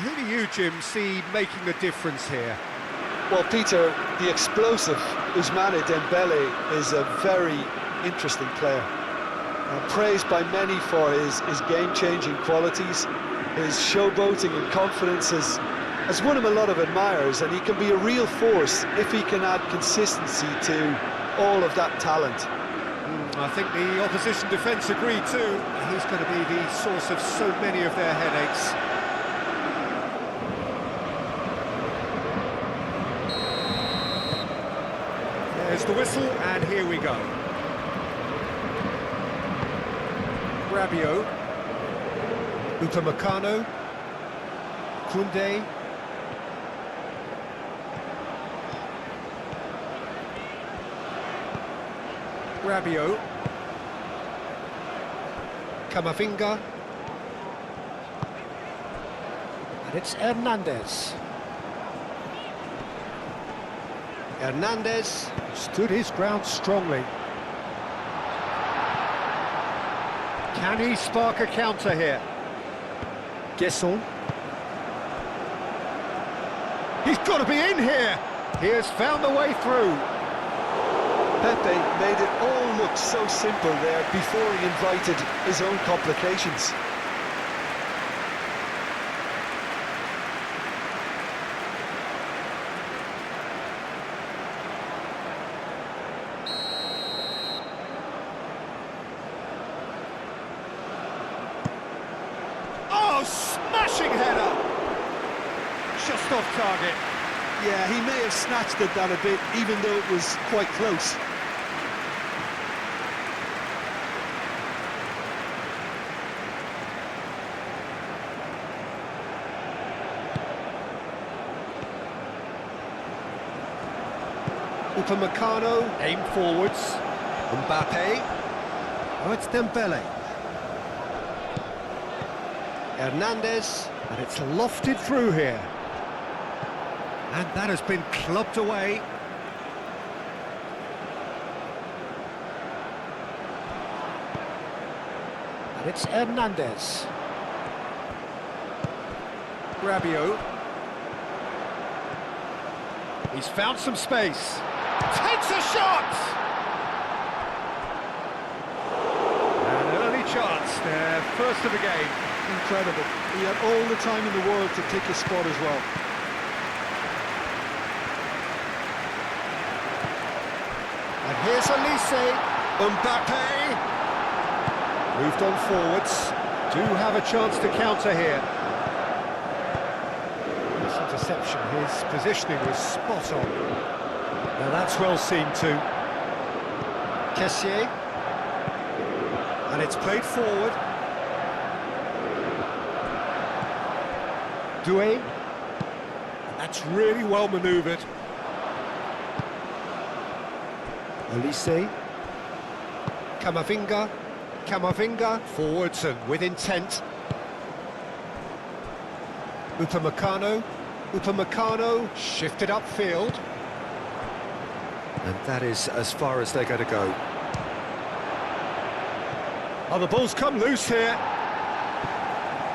Who do you, Jim, see making the difference here? Well, Peter, the explosive Ousmane Dembele is a very interesting player. Praised by many for his game-changing qualities. His showboating and confidence has won him a lot of admirers, and he can be a real force if he can add consistency to all of that talent. I think the opposition defence agree too. He's going to be the source of so many of their headaches. There's the whistle, and here we go. Rabiot, Upamecano, Koundé, Rabiot, Camavinga, and it's Hernandez. Hernandez stood his ground strongly. Can he spark a counter here? Guesson. He's got to be in here! He has found the way through. Pepe made it all look so simple there before he invited his own complications. Oh, smashing header! Just off target. Yeah, he may have snatched at that a bit, even though it was quite close. Upamecano, aim forwards. Mbappe. Oh, it's Dembele. Hernandez, and it's lofted through here. And that has been clubbed away. And it's Hernandez. Rabiot. He's found some space. Takes a shot! An early chance, their first of the game. Incredible. He had all the time in the world to pick his spot as well. And here's Elise. Mbappe. Moved on forwards. Do have a chance to counter here. This interception, his positioning was spot on. Now that's well seen too. Kessié. And it's played forward. Doué. That's really well manoeuvred. Elise. Camavinga. Camavinga. Forwards and with intent. Upamecano. Upamecano shifted upfield. And that is as far as they're going to go. Oh, the ball's come loose here.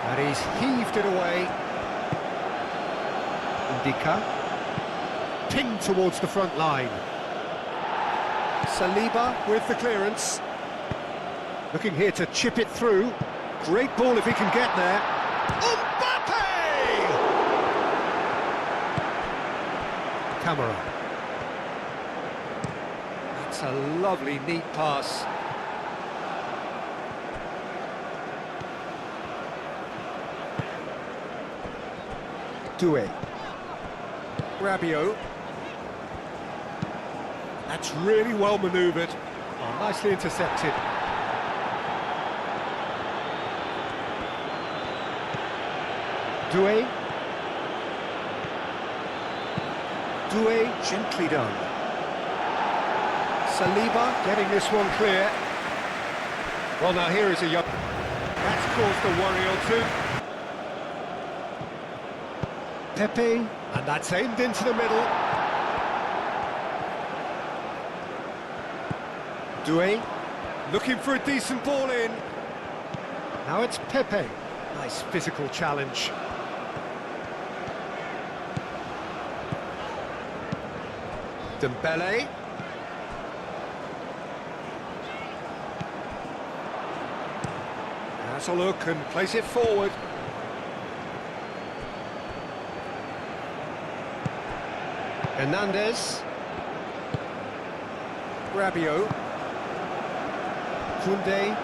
And he's heaved it away. Indica. Pinged towards the front line. Saliba with the clearance. Looking here to chip it through. Great ball if he can get there. Mbappe! Camera. That's a lovely, neat pass. Doué. Rabiot. That's really well manoeuvred. Oh, nicely intercepted. Doué. Doué, gently done. Saliba getting this one clear. Well, now here is a young... That's caused a worry or two. Pepe, and that's aimed into the middle. Doué, looking for a decent ball in. Now it's Pepe. Nice physical challenge. Dembele. Has a look and plays it forward. Hernandez. Rabiot. Koundé.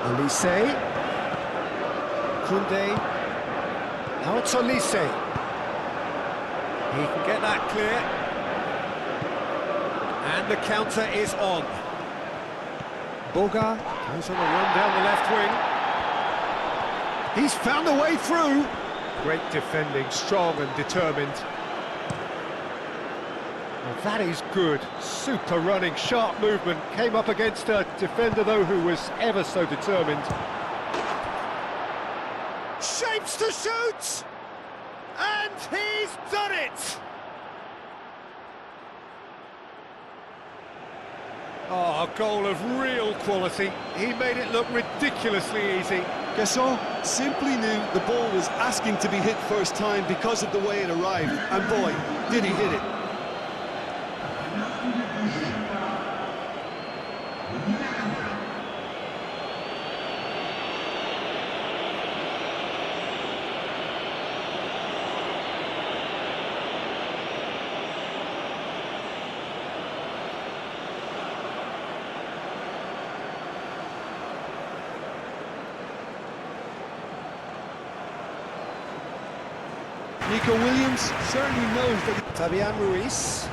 Olise. Koundé. Now it's Olise. He can get that clear. And the counter is on. Boga goes on a run down the left wing. He's found a way through. Great defending, strong and determined. Well, that is good. Super running, sharp movement. Came up against a defender, though, who was ever so determined. Shapes to shoot! And he's done it! Oh, a goal of real quality. He made it look ridiculously easy. Gasson simply knew the ball was asking to be hit first time because of the way it arrived, and boy, did he hit it. Nico Williams certainly knows that... Fabian Ruiz.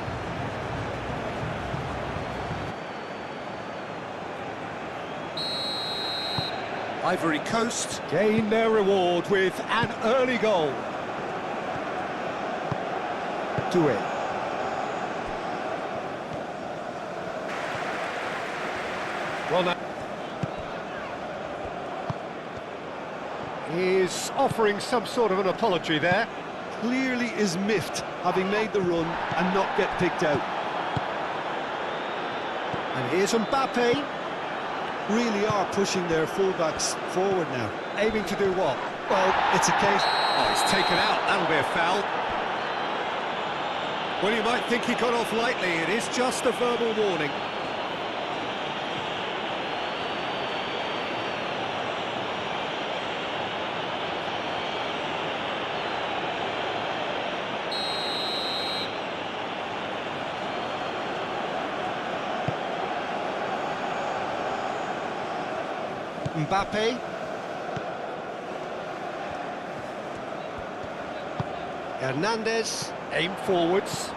Ivory Coast gain their reward with an early goal. Doué. Ronaldo is offering some sort of an apology there. Clearly is miffed, having made the run and not get picked out. And here's Mbappe. Really are pushing their fullbacks forward now. Aiming to do what? Well, it's a case... Oh, it's taken out. That'll be a foul. Well, you might think he got off lightly. It is just a verbal warning. Mbappe. Hernandez aimed forwards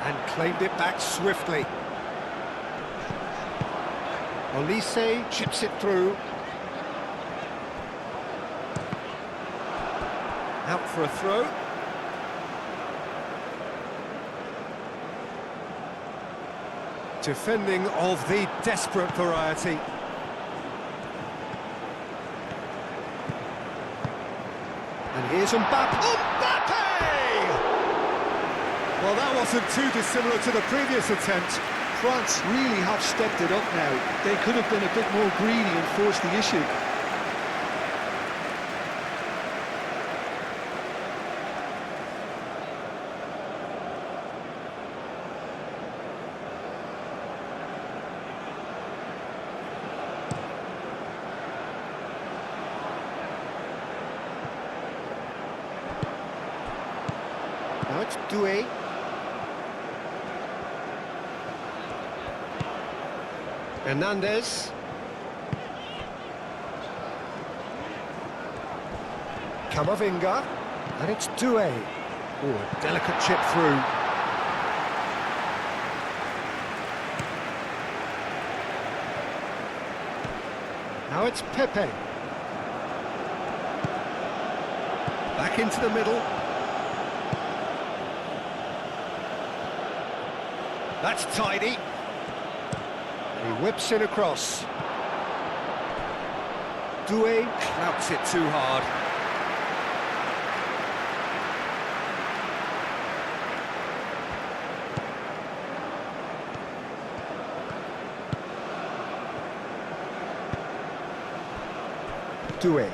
and claimed it back swiftly. Olise chips it through. Out for a throw. Defending of the desperate variety. And here's Mbappe. Mbappe! Well, that wasn't too dissimilar to the previous attempt. France really have stepped it up now. They could have been a bit more greedy and forced the issue. Now it's Doué. Hernandez. Camavinga. And it's Doué. Oh, a delicate chip through. Now it's Pepe. Back into the middle. That's tidy. He whips it across. Doué clouts it too hard. Doué.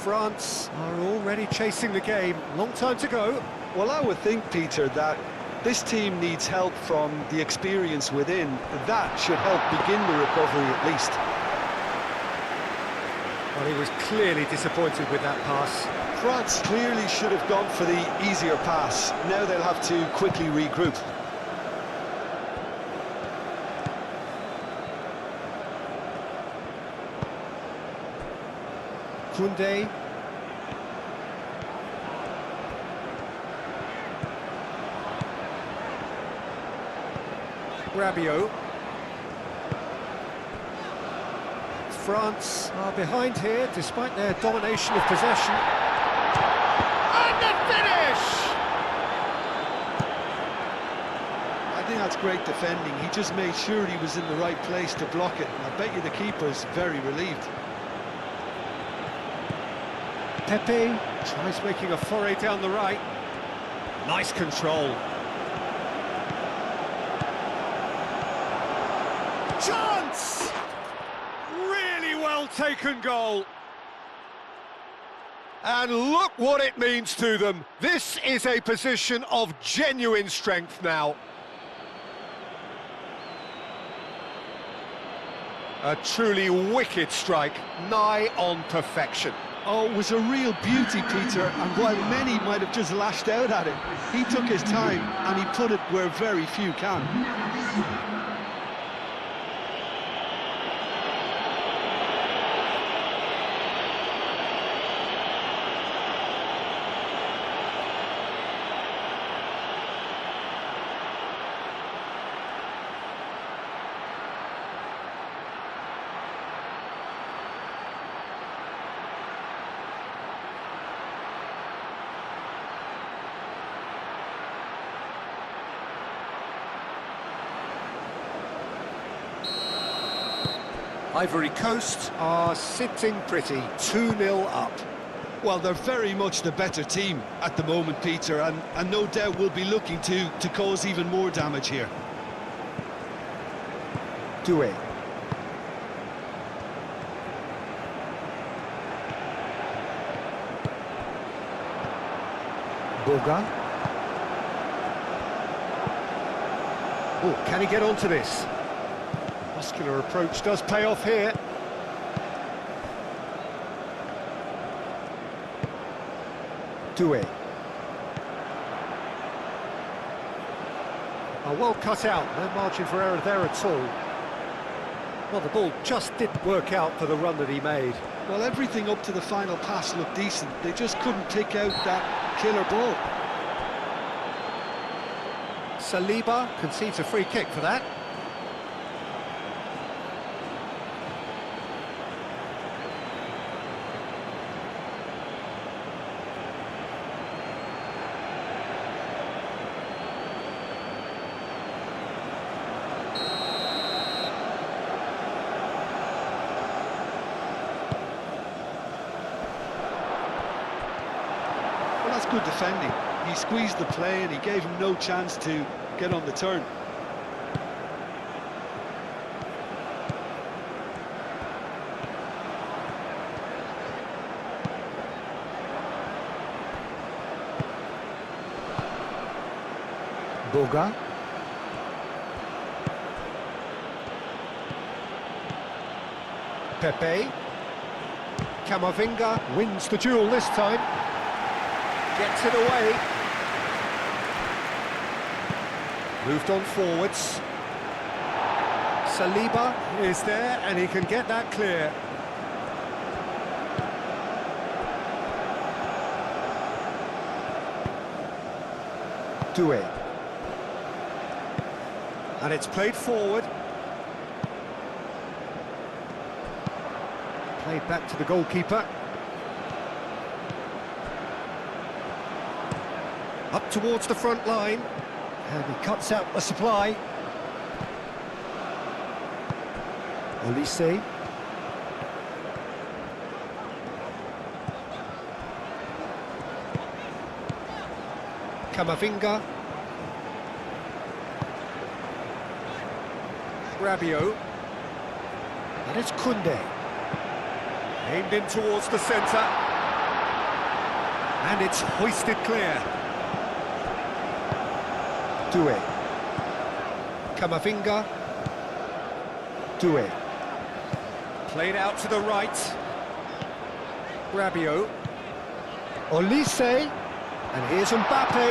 France are already chasing the game. Long time to go. Well, I would think, Peter, that this team needs help from the experience within. That should help begin the recovery at least. Well, he was clearly disappointed with that pass. France clearly should have gone for the easier pass. Now they'll have to quickly regroup. Koundé. Rabiot. France are behind here, despite their domination of possession. And the finish! I think that's great defending. He just made sure he was in the right place to block it. And I bet you the keeper's very relieved. Pepe tries making a foray down the right. Nice control. Chance! Really well taken goal. And look what it means to them. This is a position of genuine strength now. A truly wicked strike, nigh on perfection. Oh, it was a real beauty, Peter, and while many might have just lashed out at it, he took his time and he put it where very few can. Ivory Coast are sitting pretty, 2-0 up. Well, they're very much the better team at the moment, Peter, and no doubt will be looking to cause even more damage here. Doué. Boga. Oh, can he get onto this? Muscular approach does pay off here. Doué. Oh, well cut out, no margin for error there at all. Well, the ball just didn't work out for the run that he made. Well, everything up to the final pass looked decent. They just couldn't pick out that killer ball. Saliba concedes a free kick for that. That's good defending. He squeezed the play and he gave him no chance to get on the turn. Boga. Pepe. Camavinga wins the duel this time. Gets it away. Moved on forwards. Saliba is there and he can get that clear. Doué. And it's played forward. Played back to the goalkeeper. Up towards the front line, and he cuts out the supply. Olise. Camavinga. Rabiot. And it's Koundé. Aimed in towards the centre. And it's hoisted clear. Doué. Camavinga. Doué. Played out to the right. Rabiot. Olise. And here's Mbappe.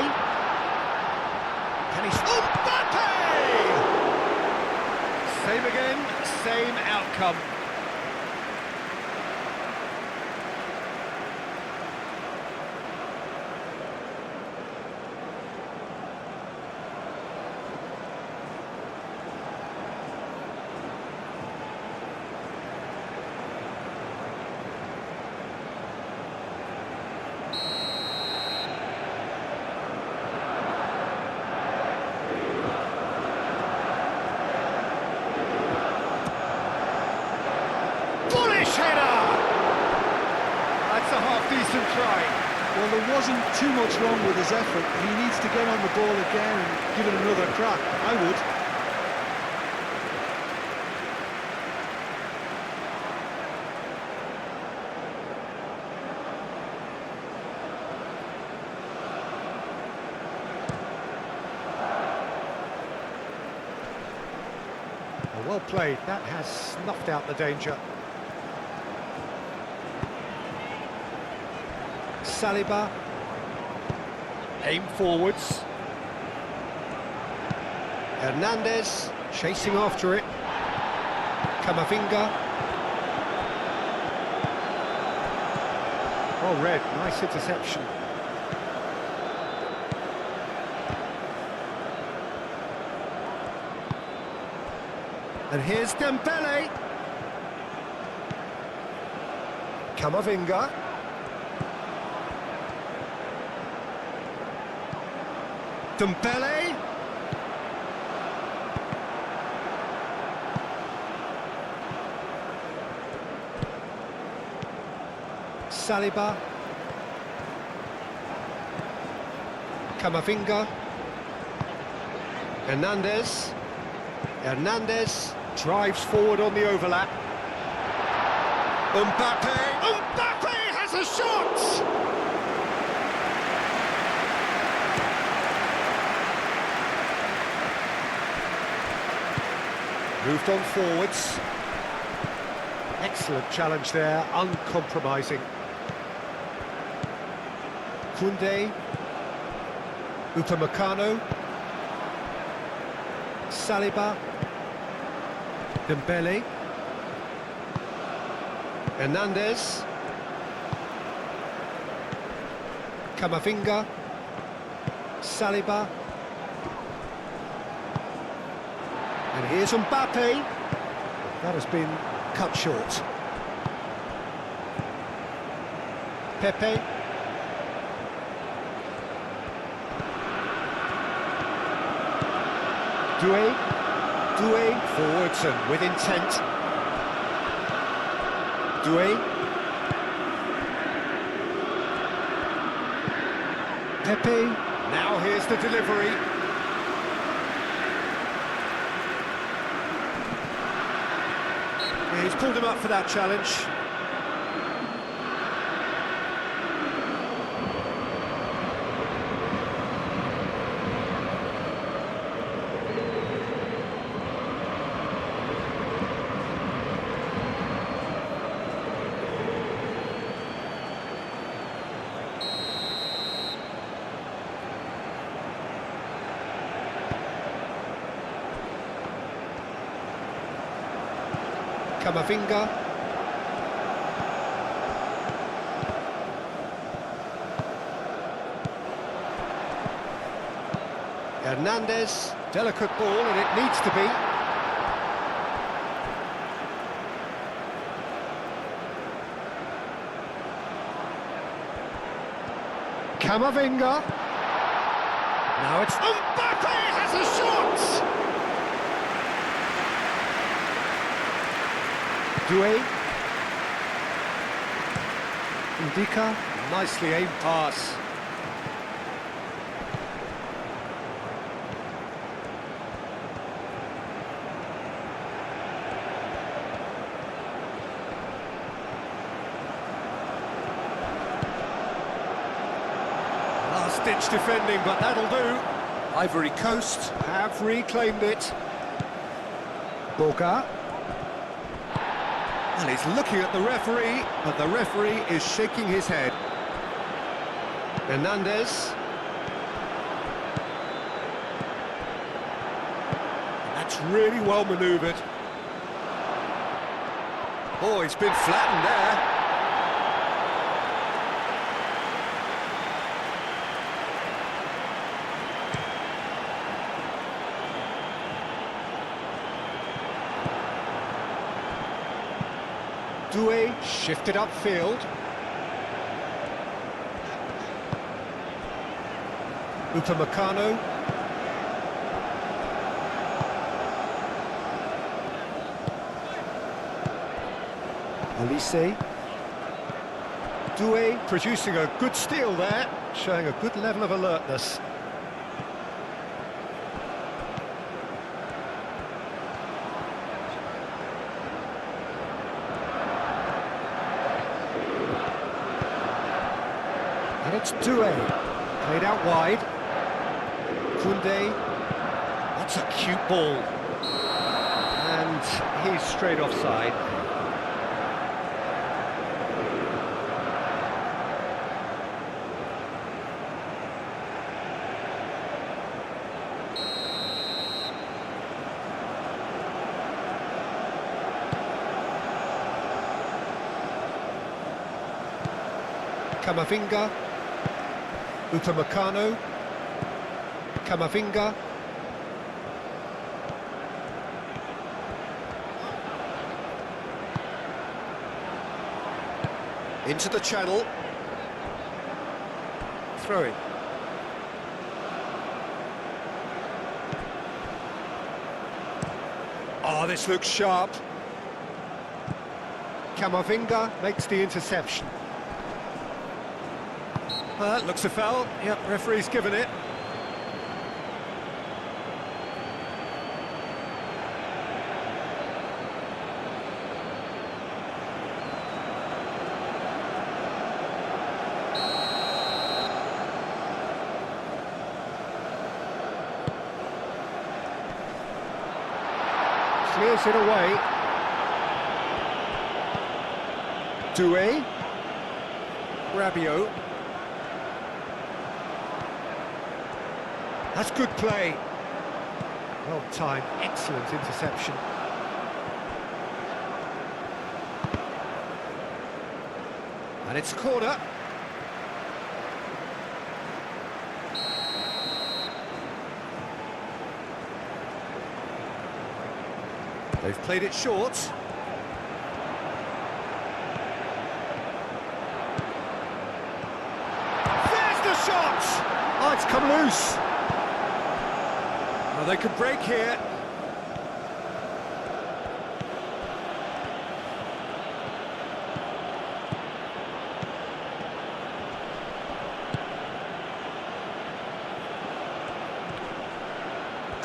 Can he... Mbappe! Same again, same outcome. Header! That's a half-decent try. Well, there wasn't too much wrong with his effort. He needs to get on the ball again and give it another crack. I would. Well played. That has snuffed out the danger. Saliba. Aim forwards. Hernandez chasing after it. Camavinga. Well read, nice interception. And here's Dembele. Camavinga. Dembele. Saliba. Camavinga. Hernandez. Hernandez drives forward on the overlap. Mbappe. Mbappe has a shot! Moved on forwards. Excellent challenge there, uncompromising. Koundé. Upamecano. Saliba. Dembele. Hernandez. Camavinga. Saliba. And here's Mbappe. That has been cut short. Pepe. Doué forwards and with intent. Doué. Pepe. Now here's the delivery. Yeah, he's pulled him up for that challenge. Camavinga. Hernandez. Delicate ball, and it needs to be. Camavinga. Now it's Mbappe has a shot! Doué. Indica, nicely aimed pass. last-ditch defending, but that'll do. Ivory Coast have reclaimed it. Boga. And he's looking at the referee, but the referee is shaking his head. Hernandez. That's really well manoeuvred. Oh, he's been flattened there. Doué shifted upfield. Upamecano. Olise. Doué producing a good steal there, showing a good level of alertness. And it's Doué, played out wide. Koundé, that's a cute ball. And he's straight offside. Camavinga. Upamecano. Camavinga. Into the channel. Throwing. Oh, this looks sharp. Camavinga makes the interception. That looks a foul. Yep, referee's given it. Clears it away. Doué. Rabiot. That's good play. Well timed, excellent interception. And it's a corner. They've played it short. There's the shot! Oh, it's come loose. Well, they could break here.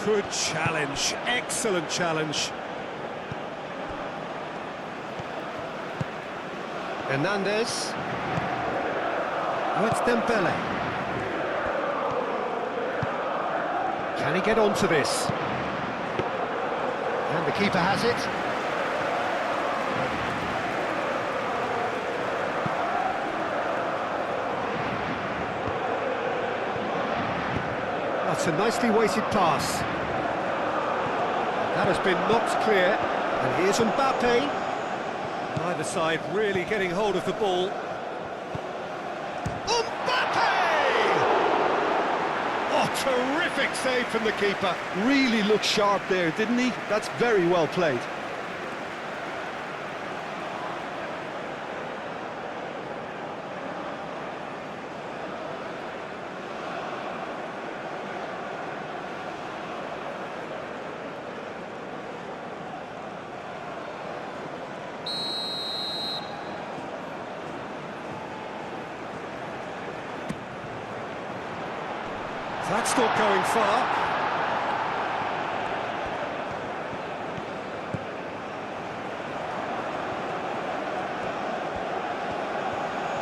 Good challenge, excellent challenge. Hernandez. Oh, it's Dembele. Can he get onto this? And the keeper has it. That's a nicely weighted pass. That has been knocked clear. And here's Mbappe. Either side really getting hold of the ball. Mbappe! Oh, terrific save from the keeper. Really looked sharp there, didn't he? That's very well played. That's not going far.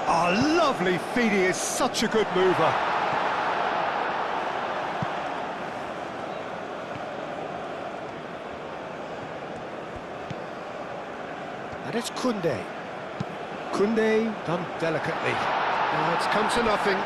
Oh, lovely feed, he is such a good mover. And it's Koundé. Koundé done delicately. Now it's come to nothing.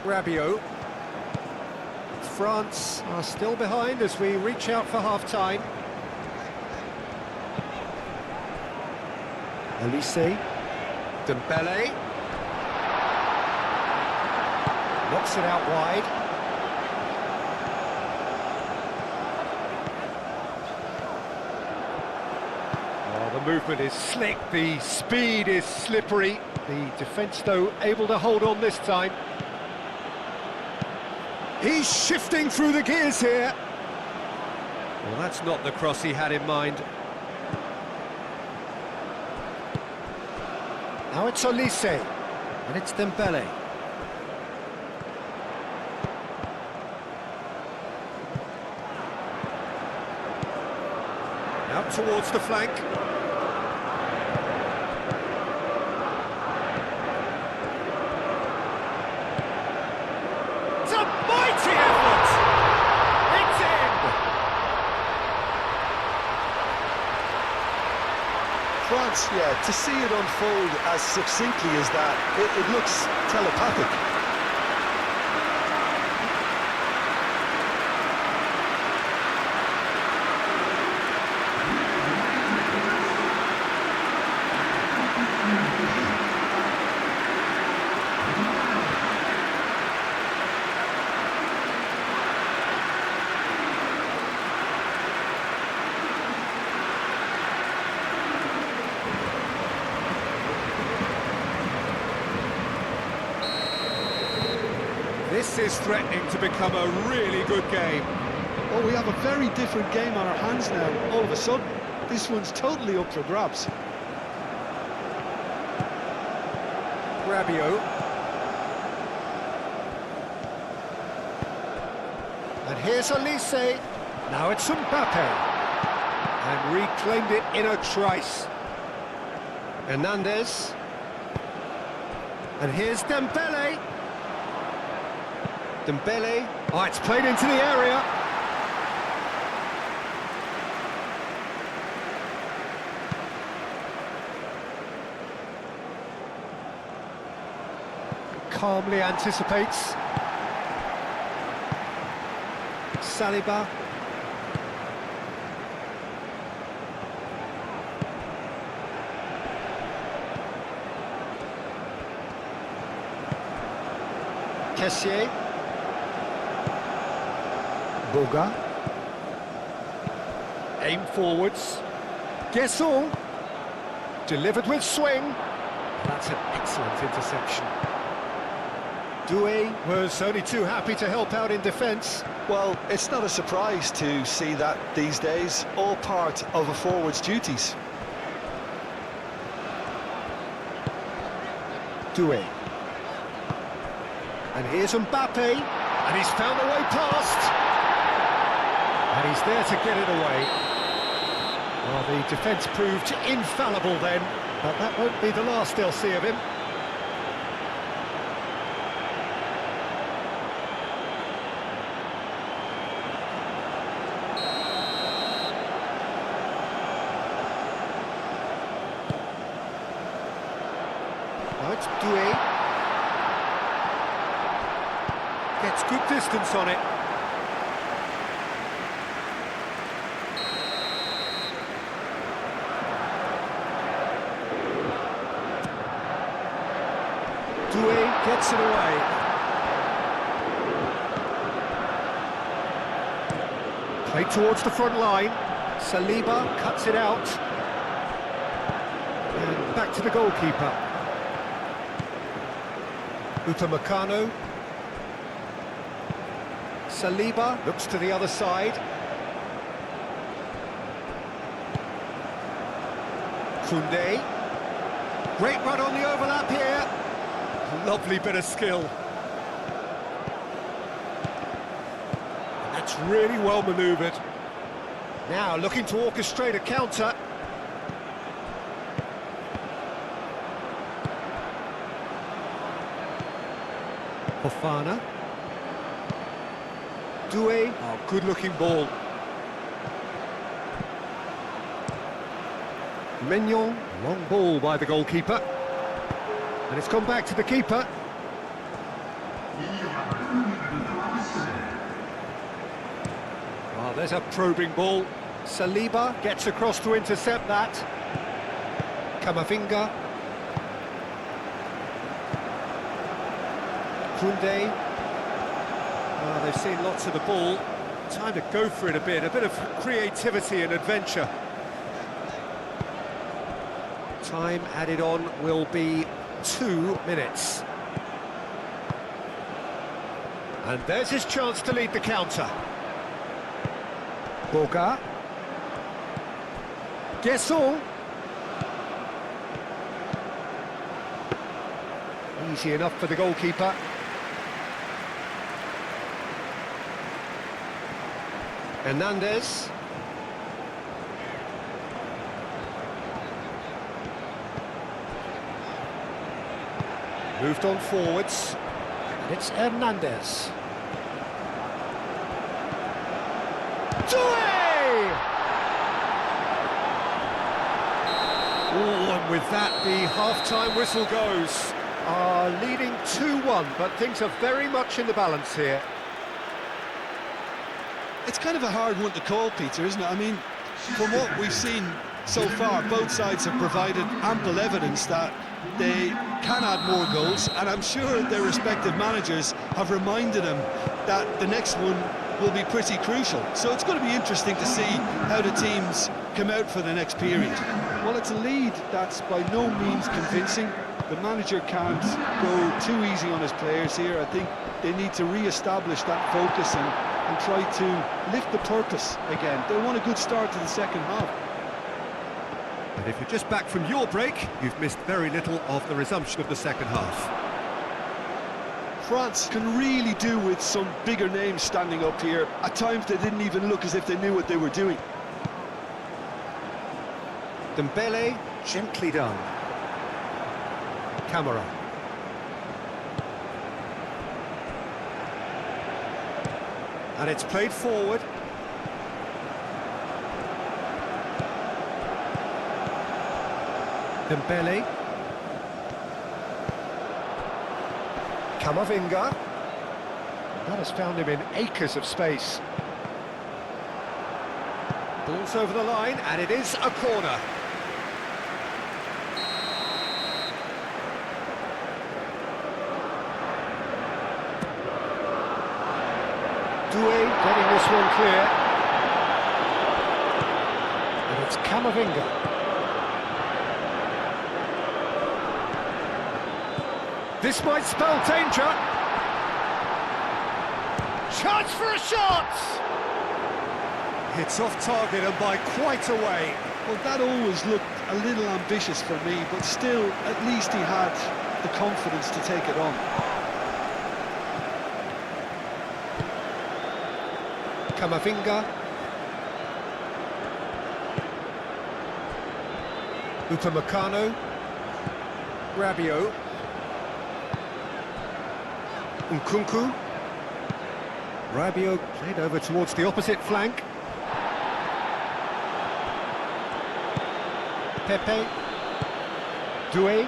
Rabiot. France are still behind as we reach out for half-time. Olise. Dembele. Knocks it out wide. Oh, the movement is slick, the speed is slippery. The defence, though, able to hold on this time. He's shifting through the gears here. Well, that's not the cross he had in mind. Now it's Olise, and it's Dembele. Out towards the flank. It's a mighty effort! It's in! France, yeah, to see it unfold as succinctly as that, it looks telepathic. This is threatening to become a really good game. Well, we have a very different game on our hands now. All of a sudden, this one's totally up for grabs. Rabiot. And here's Olise. Now it's Mbappe. And reclaimed it in a trice. Hernandez. And here's Dembele. Dembele. Oh, it's played into the area. Calmly anticipates. Saliba. Kessié. Boga. Aim forwards. Guesson. Delivered with swing. That's an excellent interception. Doué was only too happy to help out in defence. Well, it's not a surprise to see that these days, all part of a forward's duties. Doué. And here's Mbappe, and he's found a way past. And he's there to get it away. Well, the defence proved infallible then, but that won't be the last they'll see of him. Now it's Doué. Gets good distance on it. Doué gets it away. Play towards the front line. Saliba cuts it out. And back to the goalkeeper. Upamecano. Saliba looks to the other side. Koundé. Great run on the overlap here. Lovely bit of skill. That's really well manoeuvred. Now looking to orchestrate a counter. Fofana. Doué. Oh, good-looking ball. Mignon. Long ball by the goalkeeper. And it's gone back to the keeper. Oh, there's a probing ball. Saliba gets across to intercept that. Camavinga. Koundé. Oh, they've seen lots of the ball. Time to go for it a bit of creativity and adventure. Time added on will be 2 minutes. And there's his chance to lead the counter. Boga. Guesson. Easy enough for the goalkeeper. Hernandez. Moved on forwards. And it's Hernandez. Doué! Oh, and with that, the half-time whistle goes. Leading 2-1, but things are very much in the balance here. It's kind of a hard one to call, Peter, isn't it? I mean, from what we've seen so far, both sides have provided ample evidence that they can add more goals, and I'm sure their respective managers have reminded them that the next one will be pretty crucial. So it's going to be interesting to see how the teams come out for the next period. Well, it's a lead that's by no means convincing. The manager can't go too easy on his players here. I think they need to re-establish that focus and try to lift the purpose again. They want a good start to the second half. And if you're just back from your break, you've missed very little of the resumption of the second half. France can really do with some bigger names standing up here. At times they didn't even look as if they knew what they were doing. Dembele, gently done. Camera. And it's played forward. Dembele. Camavinga. That has found him in acres of space. Ball's over the line, and it is a corner. Doué getting this one clear. And it's Camavinga. This might spell danger. Chance for a shot! It's off target and by quite a way. Well, that always looked a little ambitious for me, but still, at least he had the confidence to take it on. Camavinga. Upamecano. Rabiot. Nkunku. Rabiot played over towards the opposite flank. Pepe. Doué.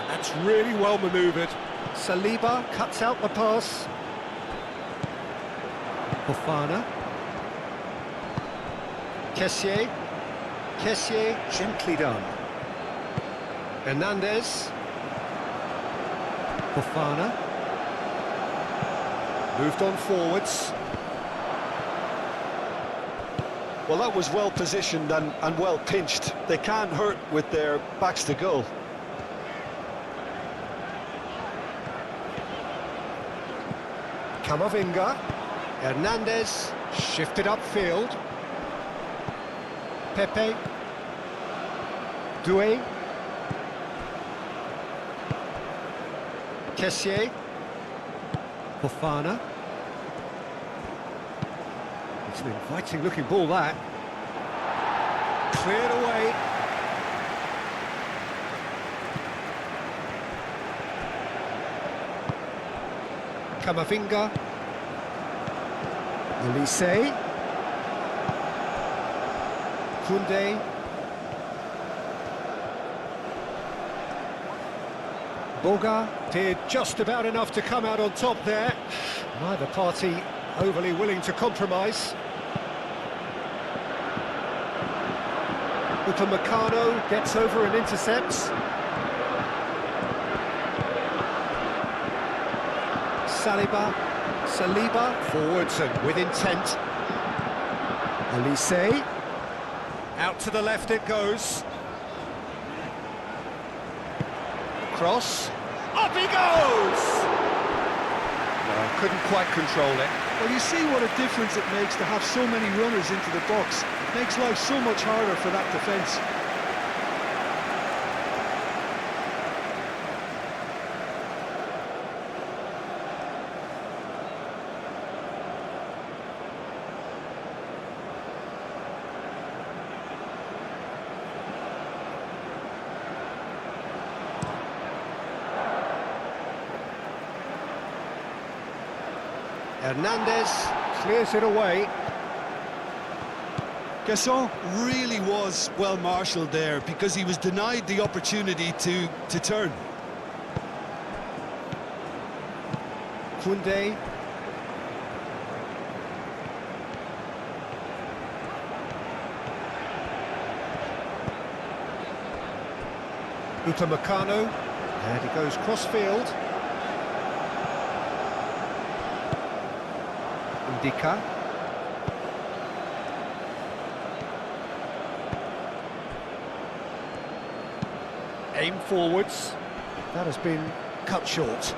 That's really well manoeuvred. Saliba cuts out the pass. Fofana. Kessié. Kessié, gently done. Hernandez. Fofana. Moved on forwards. Well, that was well positioned and well pinched. They can't hurt with their backs to goal. Camavinga. Hernandez shifted upfield. Pepe. Doué. Kessié. Fofana. It's an inviting looking ball, that. Cleared away. Camavinga. Elise. Koundé. Boga did just about enough to come out on top there. Neither party overly willing to compromise. Upamecano gets over and intercepts. Saliba forwards and with intent. Elise. Out to the left it goes. Cross. Up he goes! No, couldn't quite control it. Well, you see what a difference it makes to have so many runners into the box. It makes life so much harder for that defence. Hernandez clears it away. Gasson really was well marshalled there because he was denied the opportunity to turn. Koundé. Upamecano. And he goes cross-field. Ndika. Aim forwards. That has been cut short.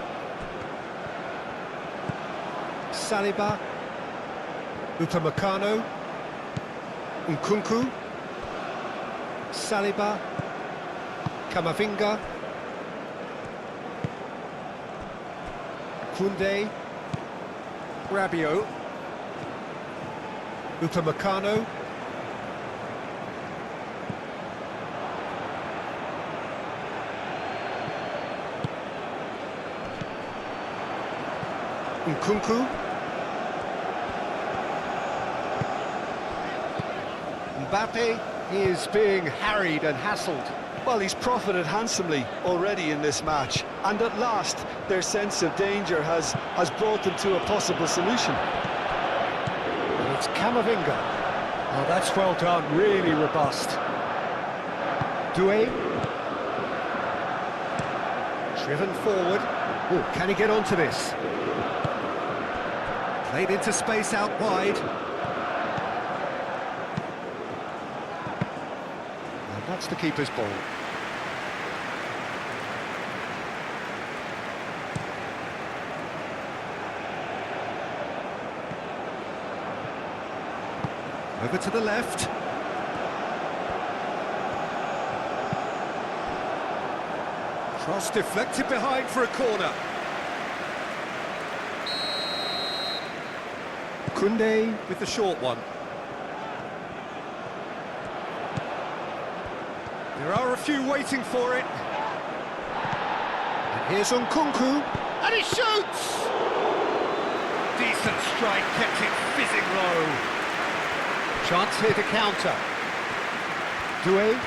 Saliba. Upamecano. Nkunku. Saliba. Camavinga. Koundé. Rabiot. Upamecano. Nkunku. Mbappe is being harried and hassled. Well, he's profited handsomely already in this match, and at last their sense of danger has brought them to a possible solution. And it's Camavinga. Oh, that's well done, really robust. Doué. Driven forward. Oh, can he get onto this? Played into space out wide. And that's the keeper's ball. Over to the left. Cross deflected behind for a corner. Koundé with the short one. There are a few waiting for it. And here's Nkunku. And he shoots! Decent strike, kept it fizzing low. Chance here to counter. Doué.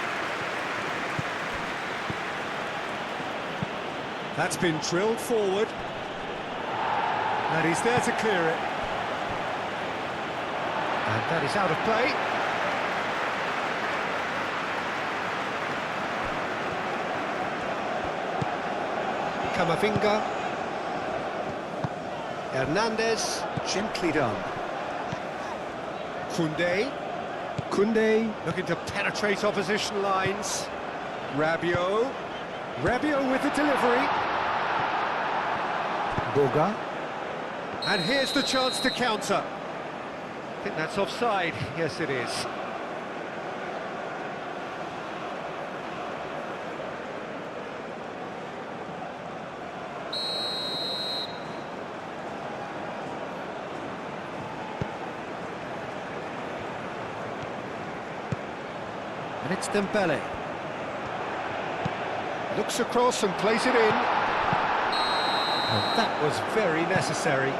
That's been drilled forward. And he's there to clear it. And that is out of play. Camavinga. Hernandez. Gently done. Koundé looking to penetrate opposition lines. Rabiot with the delivery. Boga. And here's the chance to counter. I think that's offside. Yes, it is. And it's Dembele. Looks across and plays it in. And that was very necessary.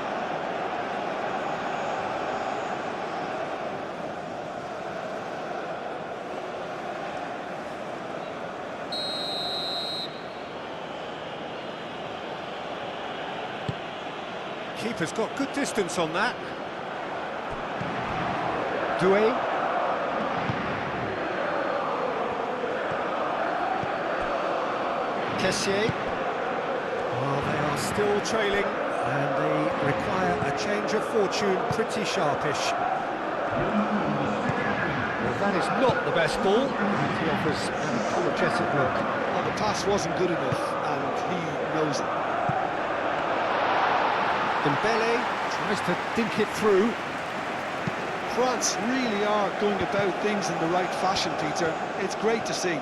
Keeper's got good distance on that. Doué. Kessié. Well, they are still trailing, and they require a change of fortune, pretty sharpish. Well, that is not the best ball, and he offers an apologetic look. Well, the pass wasn't good enough, and he knows it. Dembele tries to dink it through. France really are going about things in the right fashion, Peter. It's great to see.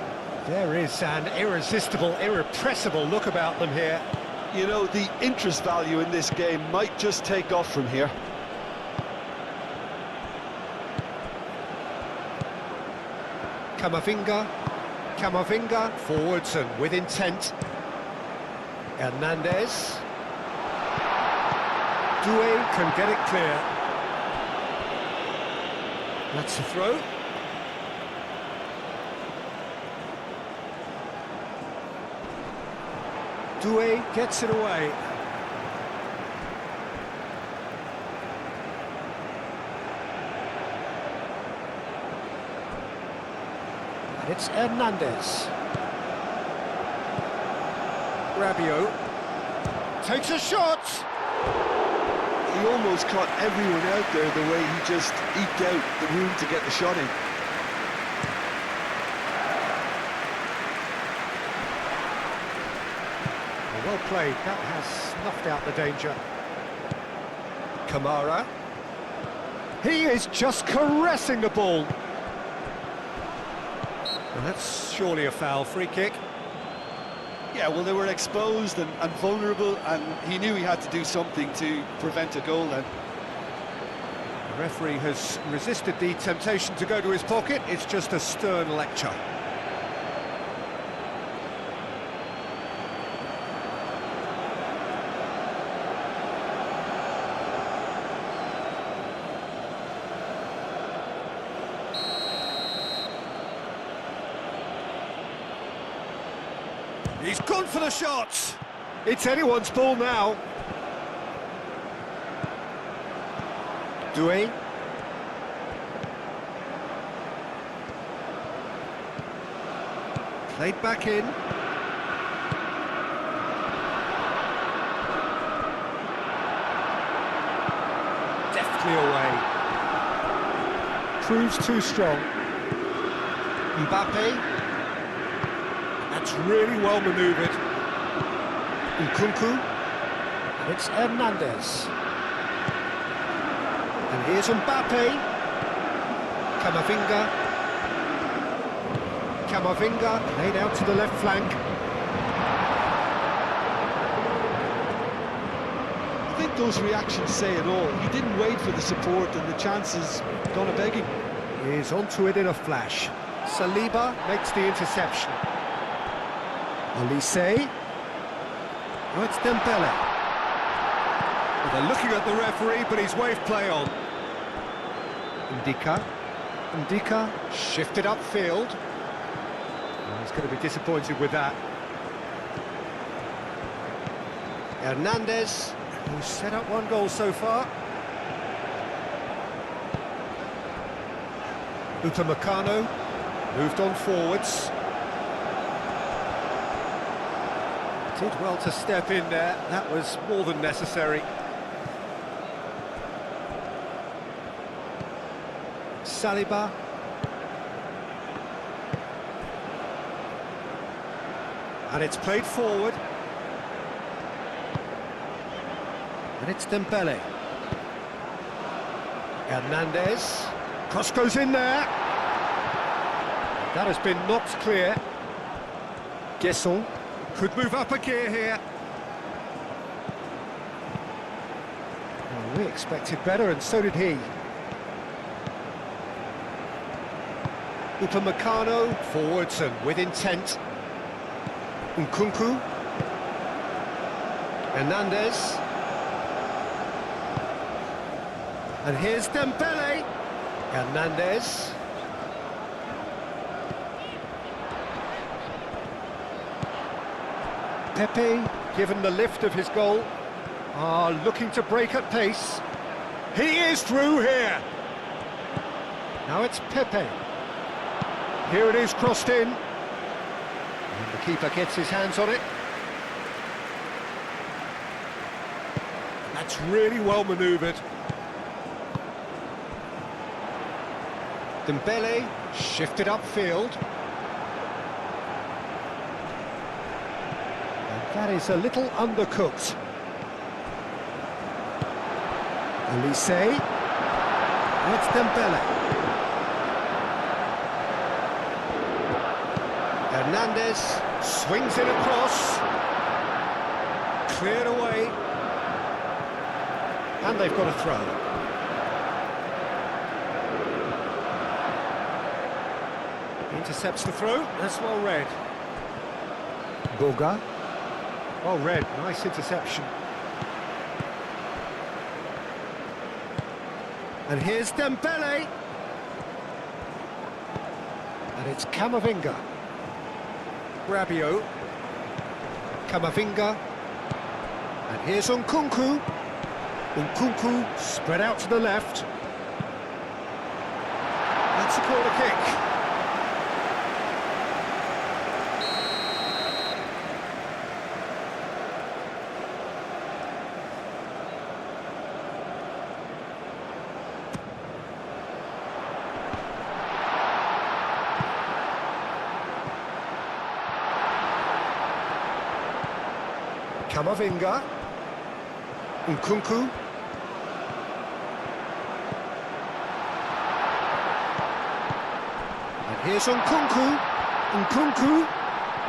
There is an irresistible, irrepressible look about them here. You know, the interest value in this game might just take off from here. Camavinga, forwards and with intent. Hernandez. Doué can get it clear. That's a throw. Doué gets it away. And it's Hernandez. Rabiot takes a shot. He almost caught everyone out there the way he just eked out the room to get the shot in. Well played, that has snuffed out the danger. Kamara. He is just caressing the ball. And that's surely a foul, free kick. Yeah, well, they were exposed and vulnerable, and he knew he had to do something to prevent a goal then. The referee has resisted the temptation to go to his pocket. It's just a stern lecture. He's gone for the shots. It's anyone's ball now. Doué. Played back in. Deftly away. Proves too strong. Mbappe. That's really well manoeuvred. Nkunku. And it's Hernandez. And here's Mbappe. Camavinga laid out to the left flank. I think those reactions say it all. He didn't wait for the support, and the chances gone a-begging. He's onto it in a flash. Saliba makes the interception. Olise. Oh, it's Dembele. Well, they're looking at the referee, but he's waved play on. Ndika shifted upfield. Oh, he's going to be disappointed with that. Hernandez, who's set up one goal so far. Upamecano moved on forwards. Did well to step in there, that was more than necessary. Saliba. And it's played forward. And it's Dembele. Hernandez. Cross goes in there. That has been knocked clear. Guesson. Could move up a gear here. Well, we expected better, and so did he. Upamecano, forwards and with intent. Nkunku. Hernandez. And here's Dembele. Hernandez. Pepe, given the lift of his goal, looking to break at pace. He is through here. Now it's Pepe. Here it is, crossed in. And the keeper gets his hands on it. That's really well manoeuvred. Dembele shifted upfield. And that is a little undercooked. Elise. It's Dembele. Hernandez swings it across. Cleared away. And they've got a throw. Intercepts the throw. That's well read. Boga. Well read. Nice interception. And here's Dembele. And it's Camavinga. Rabiot. Camavinga. And here's Nkunku. Nkunku spread out to the left. That's a corner kick. Camavinga. Nkunku. And here's Nkunku. Nkunku.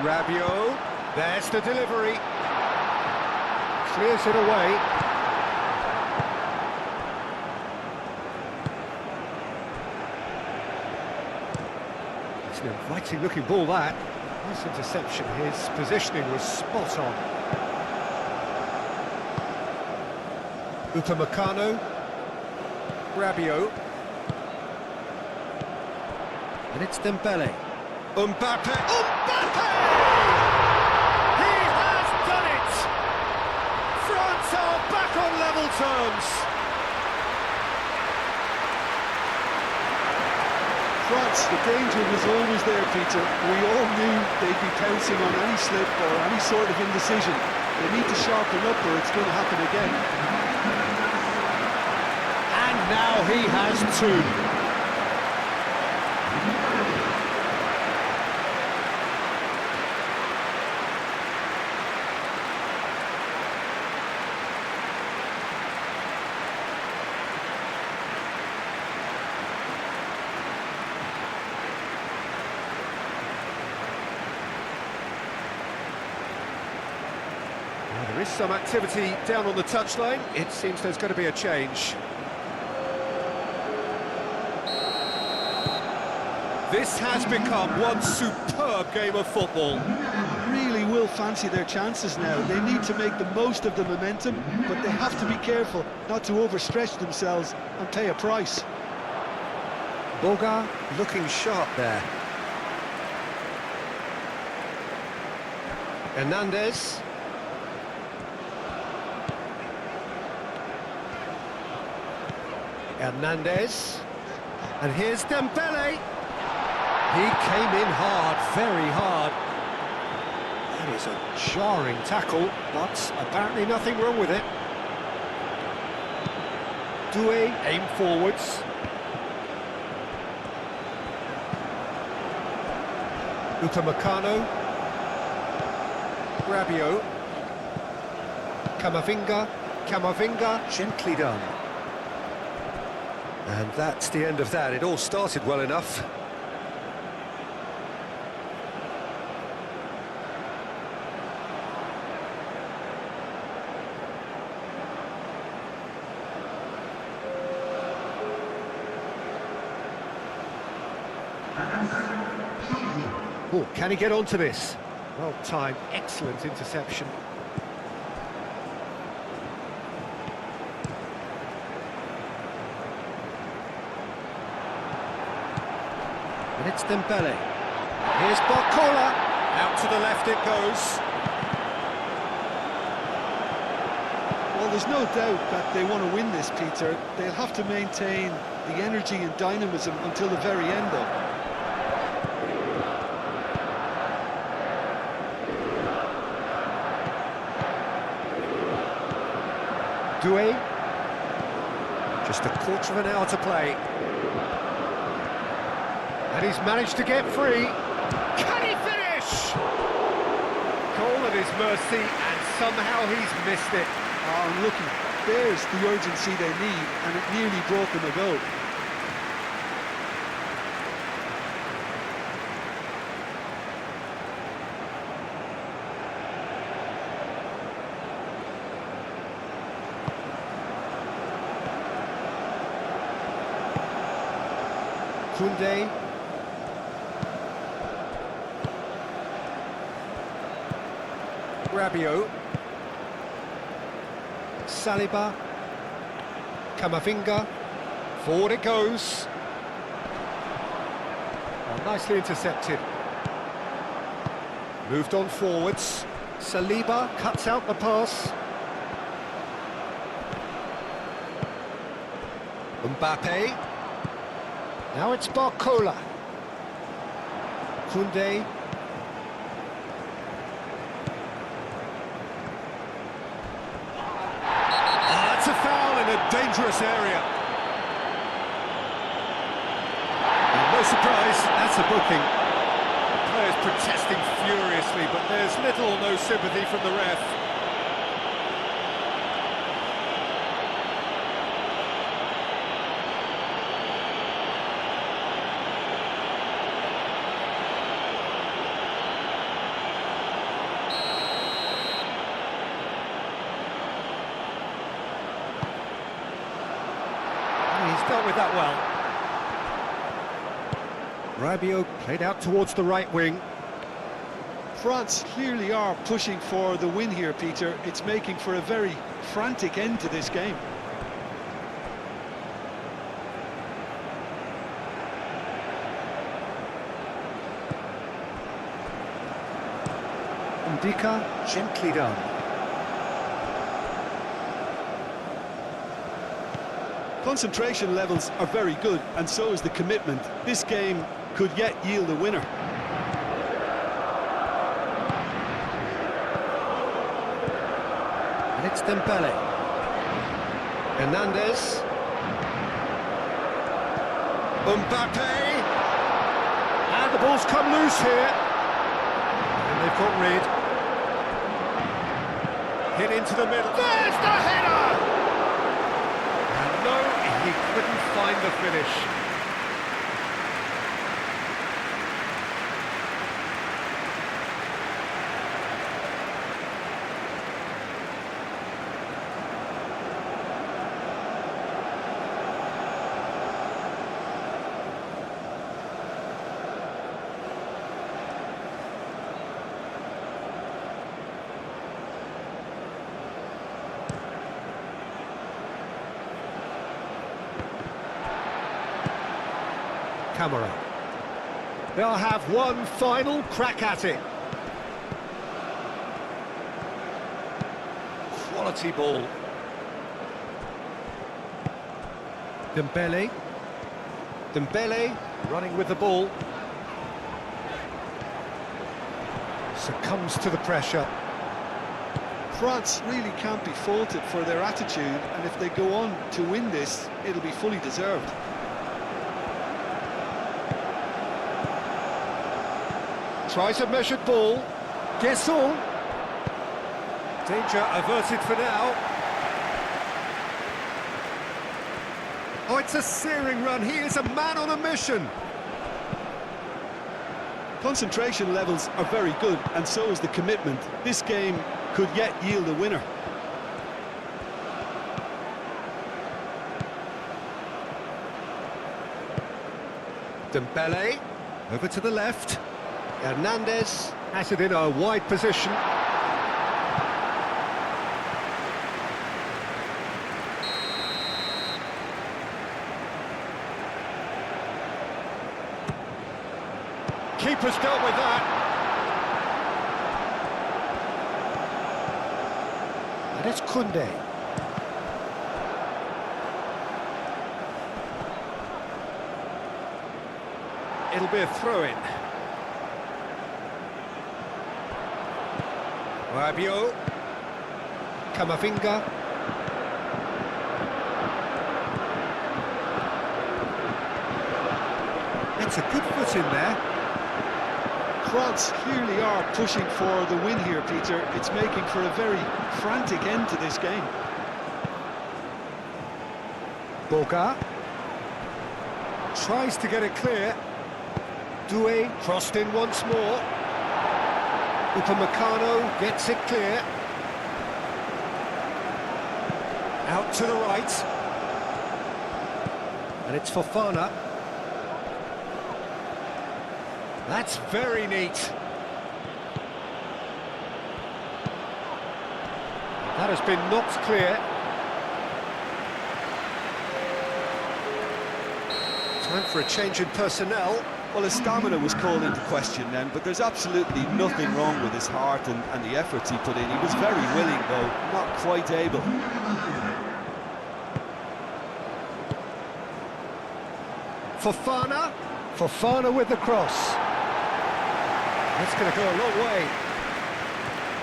Rabiot. There's the delivery. Clears it away. It's an inviting looking ball, that. Nice interception. His positioning was spot on. Upamecano. Rabiot. And it's Dembele. Mbappe. Mbappe! He has done it! France are back on level terms. France, the danger was always there, Peter. We all knew they'd be pouncing on any slip or any sort of indecision. They need to sharpen up or it's going to happen again. And now he has two. There is some activity down on the touchline. It seems there's going to be a change. This has become one superb game of football. Really will fancy their chances now. They need to make the most of the momentum, but they have to be careful not to overstretch themselves and pay a price. Boga looking sharp there. Hernandez. Hernandez. And here's Dembele. He came in hard, very hard. That is a jarring tackle, but apparently nothing wrong with it. Doué aim forwards. Upamecano. Rabiot. Camavinga, gently done. And that's the end of that. It all started well enough. Oh, can he get onto this? Well timed, excellent interception. And it's Dembele. Here's Barcola. Out to the left it goes. Well, there's no doubt that they want to win this, Peter. They'll have to maintain the energy and dynamism until the very end, though. Doué. Just a quarter of an hour to play. And he's managed to get free. Can he finish? Goal at his mercy, and somehow he's missed it. Oh, looking, there's the urgency they need, and it nearly brought them a goal. Koundé. Rabiot. Saliba. Camavinga. Forward it goes. Oh, nicely intercepted. Moved on forwards. Saliba cuts out the pass. Mbappe. Now it's Barcola. Koundé. That's a foul in a dangerous area. And no surprise, that's a booking. The players protesting furiously, but there's little or no sympathy from the ref. He's dealt with that well. Rabiot played out towards the right wing. France clearly are pushing for the win here, Peter. It's making for a very frantic end to this game. Ndika, gently done. Concentration levels are very good, and so is the commitment. This game could yet yield a winner. And it's Dembele. Hernandez. Mbappe. And the ball's come loose here. And they've got rid. Hit into the middle. There's the header! And no, he couldn't find the finish. Camera. They'll have one final crack at it. Quality ball. Dembele. Dembele running with the ball. Succumbs to the pressure. France really can't be faulted for their attitude, and if they go on to win this, it'll be fully deserved. Tries a measured ball. Guessel. Danger averted for now. Oh, it's a searing run. He is a man on a mission. Concentration levels are very good, and so is the commitment. This game could yet yield a winner. Dembele. Over to the left. Hernandez has it in a wide position. Keeper's dealt with that. And it's Koundé. It'll be a throw-in. Rabiot. Camavinga. It's a good foot in there. France clearly are pushing for the win here, Peter. It's making for a very frantic end to this game. Boga tries to get it clear. Doué crossed in once more. Upamecano gets it clear. Out to the right. And it's Fofana. That's very neat. That has been knocked clear. Time for a change in personnel. Well, his stamina was called into question then, but there's absolutely nothing wrong with his heart and the efforts he put in. He was very willing, though, not quite able. Fofana. Fofana with the cross. That's going to go a long way.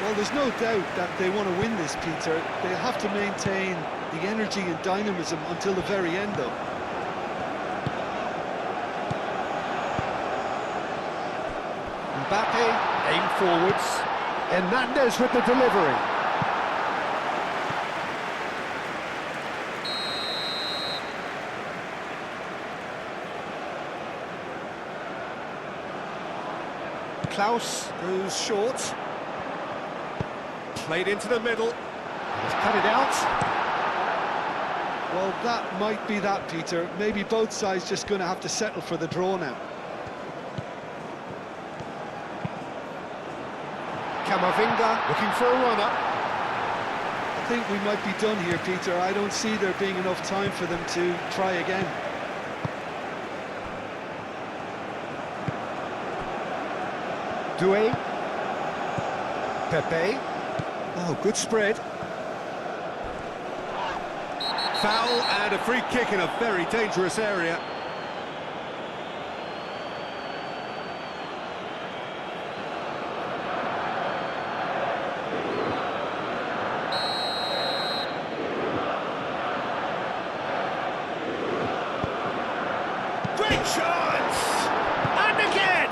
Well, there's no doubt that they want to win this, Peter. They'll have to maintain the energy and dynamism until the very end, though. Mbappe, aim forwards. Hernandez with the delivery. Klaus goes short. Played into the middle. He's cut it out. Well, that might be that, Peter. Maybe both sides just going to have to settle for the draw now. Camavinga looking for a runner. I think we might be done here, Peter. I don't see there being enough time for them to try again. Doué. Pepe. Oh, good spread. Foul and a free kick in a very dangerous area. Great chance! And again!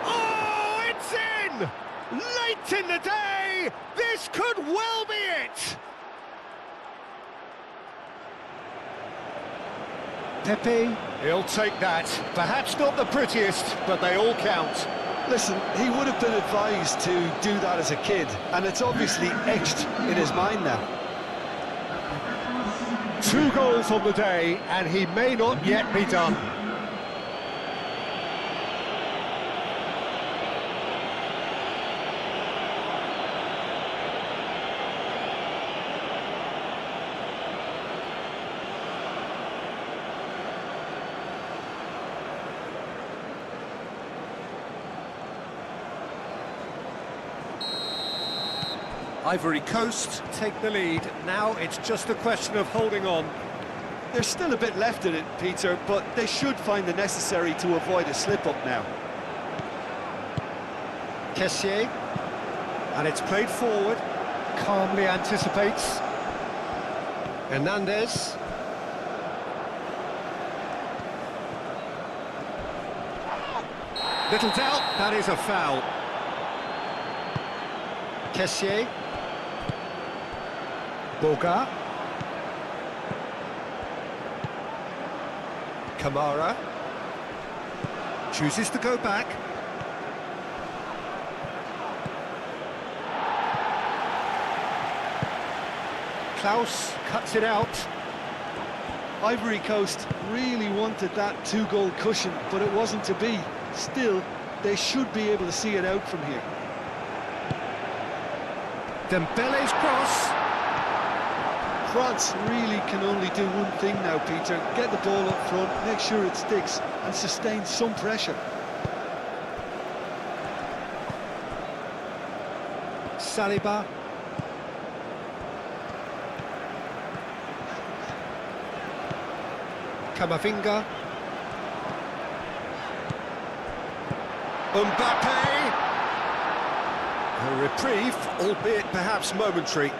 Oh, it's in! Late in the day! This could well be it! Pepe, he'll take that. Perhaps not the prettiest, but they all count. Listen, he would have been advised to do that as a kid, and it's obviously etched in his mind now. 2 goals on the day, and he may not yet be done. Ivory Coast take the lead. Now it's just a question of holding on. There's still a bit left in it, Peter, but they should find the necessary to avoid a slip-up now. Kessié, and it's played forward. Calmly anticipates. Hernandez. Little doubt, that is a foul. Kessié. Boga. Kamara. Chooses to go back. Klaus cuts it out. Ivory Coast really wanted that 2-goal cushion, but it wasn't to be. Still, they should be able to see it out from here. Dembele's cross. France really can only do one thing now, Peter. Get the ball up front, make sure it sticks, and sustain some pressure. Saliba. Camavinga. Mbappe! A reprieve, albeit perhaps momentary.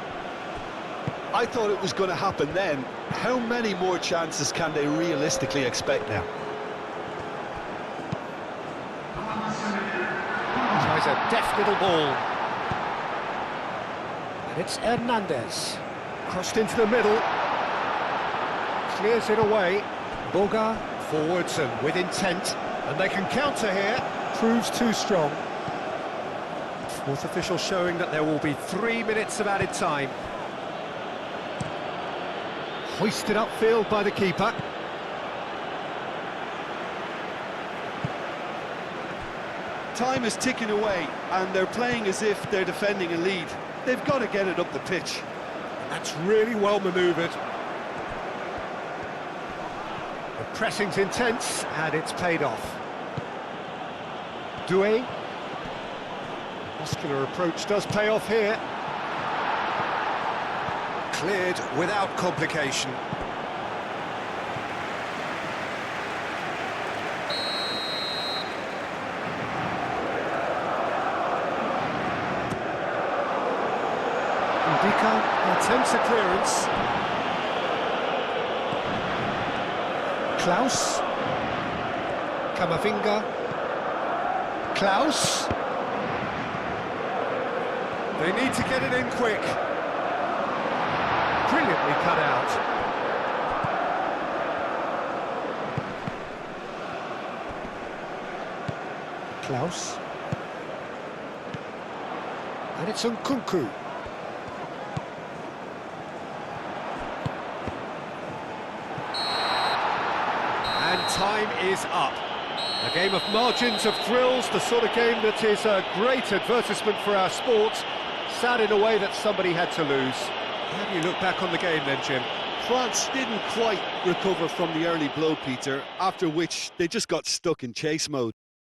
I thought it was going to happen then. How many more chances can they realistically expect now? Tries a deft little ball. And it's Hernandez. Crossed into the middle. Clears it away. Boga forwards and with intent. And they can counter here. Proves too strong. Fourth official showing that there will be 3 minutes of added time. Hoisted upfield by the keeper. Time is ticking away, and they're playing as if they're defending a lead. They've got to get it up the pitch. That's really well manoeuvred. The pressing's intense, and it's paid off. Doué. Muscular approach does pay off here. Cleared without complication. Ndika attempts a clearance. Klaus. Camavinga. Klaus. They need to get it in quick. Brilliantly cut out. Klaus. And it's Nkunku. And time is up. A game of margins, of thrills, the sort of game that is a great advertisement for our sport. Sad in a way that somebody had to lose. How do you look back on the game then, Jim? France didn't quite recover from the early blow, Peter, after which they just got stuck in chase mode.